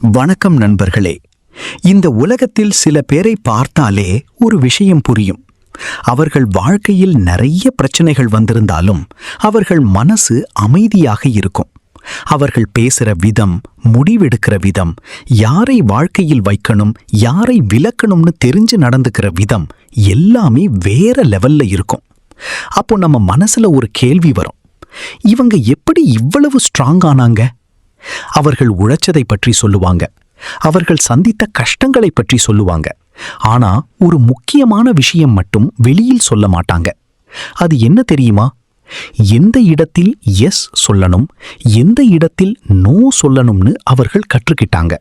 வணக்கம் நண்பர்களே. இந்த உலகத்தில் சில பேரை பார்த்தாலே ஒரு விஷயம் புரியும். அவர்கள் வாழ்க்கையில் நிறைய பிரச்சனைகள் வந்திருந்தாலும் அவர்கள் மனசு அமைதியாக இருக்கும். அவர்கள் பேசுற விதம், முடிவெடுக்கிற விதம், யாரை வாழ்க்கையில் வைக்கணும் யாரை விலக்கணும்னு தெரிஞ்சு நடந்துக்கிற விதம் எல்லாமே வேற லெவல்ல இருக்கும். அப்போ நம்ம மனசுல ஒரு கேள்வி வரும், இவங்க எப்படி இவ்வளவு ஸ்ட்ராங் ஆனாங்க? அவர்கள் உழைச்சதை பற்றி சொல்லுவாங்க, அவர்கள் சந்தித்த கஷ்டங்களை பற்றி சொல்லுவாங்க. ஆனா ஒரு முக்கியமான விஷயம் மட்டும் வெளியில் சொல்ல மாட்டாங்க. அது என்ன தெரியுமா? எந்த இடத்தில் எஸ் சொல்லணும், எந்த இடத்தில் நோ சொல்லணும்னு அவர்கள் கற்றுக்கிட்டாங்க.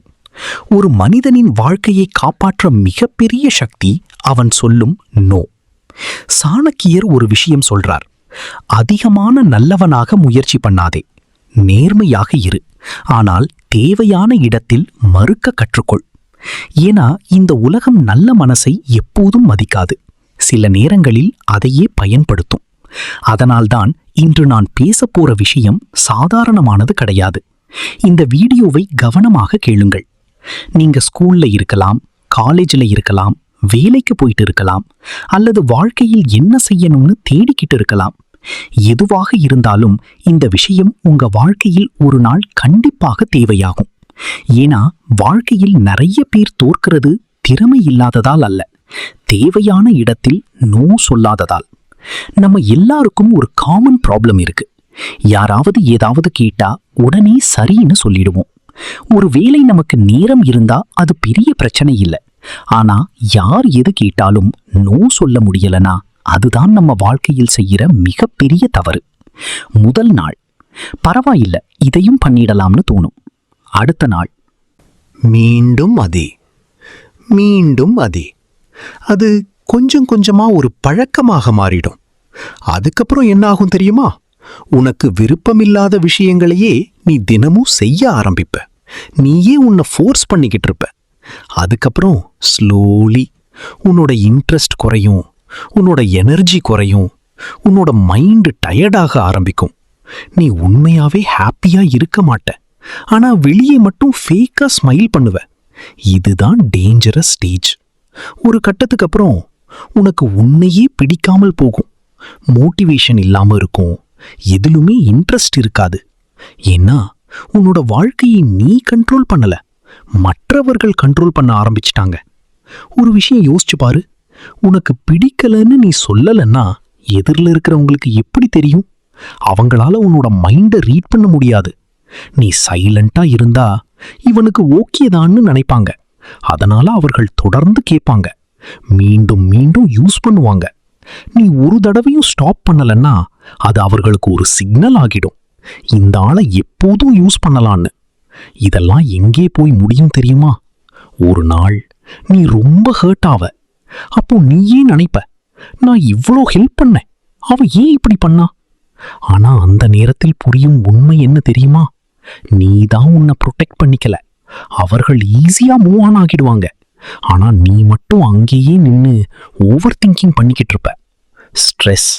ஒரு மனிதனின் வாழ்க்கையை காப்பாற்ற மிகப்பெரிய சக்தி அவன் சொல்லும் நோ. சாணக்கியர் ஒரு விஷயம் சொல்றார், அதிகமான நல்லவனாக முயற்சி பண்ணாதே, நேர்மையாக இரு, ஆனால் தேவையான இடத்தில் மறுக்க கற்றுக்கொள். ஏன்னா இந்த உலகம் நல்ல மனசை எப்போதும் மதிக்காது, சில நேரங்களில் அதையே பயன்படுத்தும். அதனால்தான் இன்று நான் பேசப்போற விஷயம் சாதாரணமானது கிடையாது. இந்த வீடியோவை கவனமாக கேளுங்கள். நீங்க ஸ்கூல்ல இருக்கலாம், காலேஜ்ல இருக்கலாம், வேலைக்கு போயிட்டு இருக்கலாம், அல்லது வாழ்க்கையில் என்ன செய்யணும்னு தேடிக்கிட்டு இருக்கலாம். எதுவாக இருந்தாலும் இந்த விஷயம் உங்க வாழ்க்கையில் ஒரு நாள் கண்டிப்பாக தேவையாகும். ஏன்னா வாழ்க்கையில் நிறைய பேர் தோற்கிறது திறமை இல்லாததால் அல்ல, தேவையான இடத்தில் நோ சொல்லாததால். நம்ம எல்லாருக்கும் ஒரு காமன் ப்ராப்ளம் இருக்கு. யாராவது ஏதாவது கேட்டா உடனே சரின்னு சொல்லிடுவோம். ஒரு வேளை நமக்கு நேரம் இருந்தா அது பெரிய பிரச்சனை இல்லை. ஆனா யார் எது கேட்டாலும் நோ சொல்ல முடியலனா அதுதான் நம்ம வாழ்க்கையில் செய்யற மிகப்பெரிய தவறு. முதல் நாள் பரவாயில்ல, இதையும் பண்ணிடலாம்னு தோணும். அடுத்த நாள் மீண்டும் அதே, மீண்டும் அதே. அது கொஞ்சம் கொஞ்சமா ஒரு பழக்கமாக மாறிடும். அதுக்கப்புறம் என்ன ஆகும் தெரியுமா? உனக்கு விருப்பமில்லாத விஷயங்களையே நீ தினமும் செய்ய ஆரம்பிப்ப. நீயே உன்னை ஃபோர்ஸ் பண்ணிக்கிட்டு இருப்ப. அதுக்கப்புறம் ஸ்லோலி உன்னோட இன்ட்ரெஸ்ட் குறையும், உன்னோட எனர்ஜி குறையும், உன்னோட மைண்டு டயர்டாக ஆரம்பிக்கும். நீ உண்மையாவே ஹாப்பியா இருக்க மாட்ட, ஆனா வெளியே மட்டும் ஃபேக்கா ஸ்மைல் பண்ணுவ. இதுதான் டேஞ்சரஸ் ஸ்டேஜ். ஒரு கட்டத்துக்கு அப்புறம் உனக்கு உன்னையே பிடிக்காமல் போகும். மோட்டிவேஷன் இல்லாம இருக்கும், எதிலுமே இன்ட்ரெஸ்ட் இருக்காது. ஏன்னா உன்னோட வாழ்க்கையை நீ கண்ட்ரோல் பண்ணல, மற்றவர்கள் கண்ட்ரோல் பண்ண ஆரம்பிச்சிட்டாங்க. ஒரு விஷயம் யோசிச்சு பாரு, உனக்கு பிடிக்கலன்னு நீ சொல்லலன்னா எதிரில் இருக்கிறவங்களுக்கு எப்படி தெரியும்? அவங்களால உன்னோட மைண்டை ரீட் பண்ண முடியாது. நீ சைலண்டா இருந்தா இவனுக்கு ஓகேதான்னு நினைப்பாங்க. அதனால அவர்கள் தொடர்ந்து கேட்பாங்க, மீண்டும் மீண்டும் யூஸ் பண்ணுவாங்க. நீ ஒரு தடவையும் ஸ்டாப் பண்ணலன்னா அது அவர்களுக்கு ஒரு சிக்னல் ஆகிடும், இந்த ஆளை எப்போதும் யூஸ் பண்ணலான்னு. இதெல்லாம் எங்கே போய் முடியும் தெரியுமா? ஒரு நாள் நீ ரொம்ப ஹர்ட் ஆவ. அப்போ நீயே நினைப்ப, நான் இவ்வளோ ஹெல்ப் பண்ணேன், அவ ஏன் இப்படி பண்ணா? ஆனா அந்த நேரத்தில் புரியும் உண்மை என்ன தெரியுமா? நீ தான் உன்னை ப்ரொடெக்ட் பண்ணிக்கல. அவர்கள் ஈஸியா மூவ் ஆன் ஆகிடுவாங்க. ஆனா நீ மட்டும் அங்கேயே நின்னு ஓவர் திங்கிங் பண்ணிக்கிட்டு இருப்ப. Stress,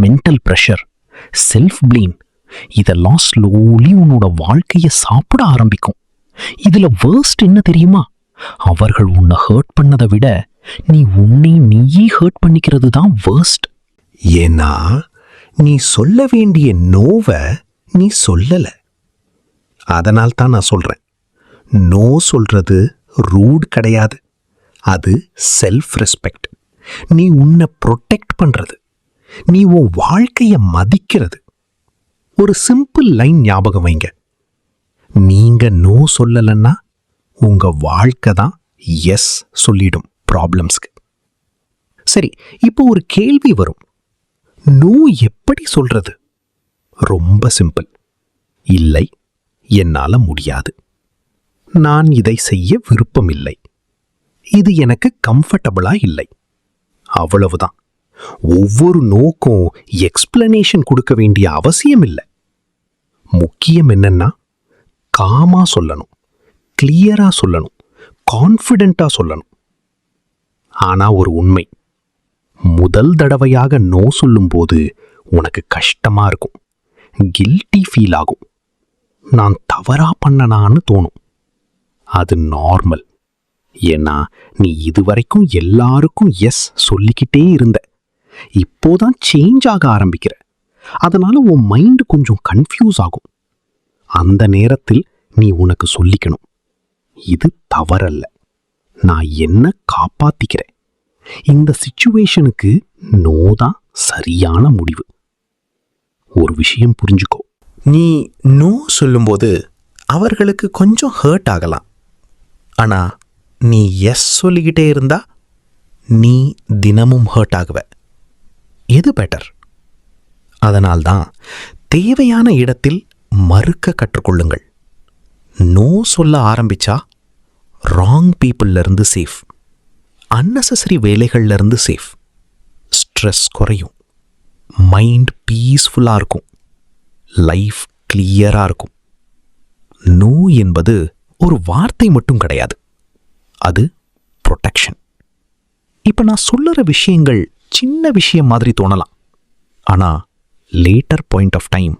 mental pressure, self blame, இதெல்லாம் ஸ்லோலி உன்னோட வாழ்க்கையை சாப்பிட ஆரம்பிக்கும். இதுல வேர்ஸ்ட் என்ன தெரியுமா? அவர்கள் உன்னை ஹர்ட் பண்ணதை விட நீ உன்னை நீயே ஹர்ட் பண்ணிக்கிறது தான் வேர்ஸ்ட். ஏன்னா நீ சொல்ல வேண்டிய நோவை நீ சொல்லல. அதனால் தான் நான் சொல்றேன், நோ சொல்றது ரூட் கிடையாது, அது செல்ஃப் ரெஸ்பெக்ட். நீ உன்னை ப்ரொடெக்ட் பண்றது, நீ உன் வாழ்க்கைய மதிக்கிறது. ஒரு சிம்பிள் லைன் ஞாபகம் வைங்க, நீங்க நோ சொல்லலன்னா உங்க வாழ்க்கை தான் எஸ் சொல்லிடும் ப்ராப்ளம்ஸ்க்கு. சரி, இப்போ ஒரு கேள்வி வரும், நோ எப்படி சொல்றது? ரொம்ப சிம்பிள், இல்லை, என்னால முடியாது, நான் இதை செய்ய விருப்பமில்லை, இது எனக்கு கம்ஃபர்டபுளா இல்லை, அவ்வளவுதான். ஒவ்வொரு நோக்கும் எக்ஸ்பிளனேஷன் கொடுக்க வேண்டிய அவசியம் இல்லை. முக்கியம் என்னன்னா காமா சொல்லணும், கிளியரா சொல்லணும், கான்ஃபிடென்ட்டா சொல்லணும். ஆனா ஒரு உண்மை, முதல் தடவையாக நோ சொல்லும்போது உனக்கு கஷ்டமா இருக்கும், கில்ட்டி ஃபீல் ஆகும், நான் தவறா பண்ணனான்னு தோணும். அது நார்மல். ஏன்னா நீ இதுவரைக்கும் எல்லாருக்கும் எஸ் சொல்லிக்கிட்டே இருந்த. இப்போதான் சேஞ்ச் ஆக ஆரம்பிக்கிற. அதனால உன் மைண்ட் கொஞ்சம் கன்ஃபியூஸ் ஆகும். அந்த நேரத்தில் நீ உனக்கு சொல்லிக்கணும், இது தவறல்ல, நான் என்ன காப்பாத்திக்கிறேன். இந்த சிச்சுவேஷனுக்கு நோ தான் சரியான முடிவு. ஒரு விஷயம் புரிஞ்சுக்கோ, நீ நோ சொல்லும்போது அவர்களுக்கு கொஞ்சம் ஹர்ட் ஆகலாம். ஆனா நீ எஸ் சொல்லிக்கிட்டே இருந்தா நீ தினமும் ஹர்ட் ஆகுவ. எது பெட்டர்? அதனால்தான் தேவையான இடத்தில் மறுக்க கற்றுக்கொள்ளுங்கள். நோ சொல்ல ஆரம்பிச்சா ராங் பீப்புள்ல இருந்து சேஃப், அன்னெசரி வேலைகள்ல இருந்து சேஃப், ஸ்ட்ரெஸ் குறையும், மைண்ட் பீஸ்ஃபுல்லா இருக்கும், லைஃப் கிளியரா இருக்கும். நோ என்பது ஒரு வார்த்தை மட்டும் கிடையாது, அது ப்ரொடெக்ஷன். இப்ப நான் சொல்லுற விஷயங்கள் சின்ன விஷயம் மாதிரி தோணலாம். ஆனா லேட்டர் பாயிண்ட் ஆஃப் டைம்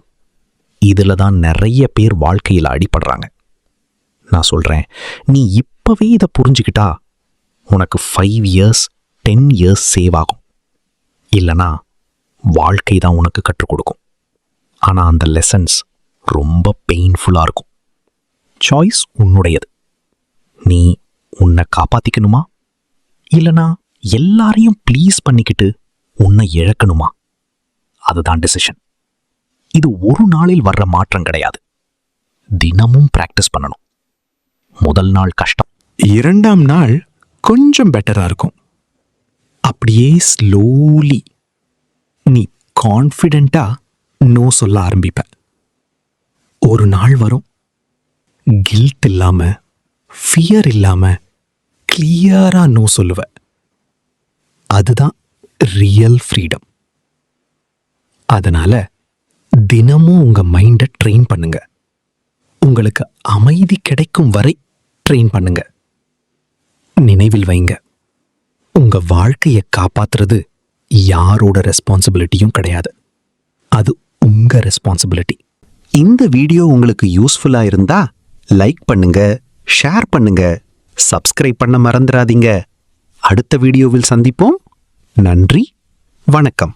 இதுல தான் நிறைய பேர் வாழ்க்கையில் அடிபடுறாங்க. நான் சொல்றேன், நீ இப்பவே இதை புரிஞ்சுக்கிட்டா உனக்கு 5 years 10 years சேவ் ஆகும். இல்லனா வாழ்க்கை தான் உனக்கு கற்றுக் கொடுக்கும். ஆனா அந்த லெசன்ஸ் ரொம்ப பெயின்ஃபுல்லா இருக்கும். சாய்ஸ் உன்னுடையது. நீ உன்னை காப்பாத்திக்கணுமா, இல்லனா எல்லாரையும் ப்ளீஸ் பண்ணிக்கிட்டு உன்னை இழக்கணுமா? அதுதான் டிசிஷன். இது ஒரு நாளில் வர்ற மாற்றம் கிடையாது. தினமும் பிராக்டிஸ் பண்ணணும். முதல் நாள் கஷ்டம், 2ஆம் நாள் கொஞ்சம் பெட்டரா இருக்கும். அப்படியே ஸ்லோலி நீ கான்ஃபிடென்ட்டா நோ சொல்ல ஆரம்பிப்ப. ஒரு நாள் வரும், கில்ட் இல்லாம, ஃபியர் இல்லாம கிளியரா நோ சொல்லுவ. அதுதான் ரியல் ஃப்ரீடம். அதனால தினமும் உங்க மைண்டை ட்ரெயின் பண்ணுங்க. உங்களுக்கு அமைதி கிடைக்கும் வரை ட்ரெயின் பண்ணுங்க. நினைவில் வைங்க, உங்க வாழ்க்கையை காப்பாத்துறது யாரோட ரெஸ்பான்சிபிலிட்டியும் கிடையாது, அது உங்க ரெஸ்பான்சிபிலிட்டி. இந்த வீடியோ உங்களுக்கு யூஸ்ஃபுல்லா இருந்தா லைக் பண்ணுங்க, ஷேர் பண்ணுங்க, சப்ஸ்கிரைப் பண்ண மறந்துடாதீங்க. அடுத்த வீடியோவில் சந்திப்போம். நன்றி, வணக்கம்.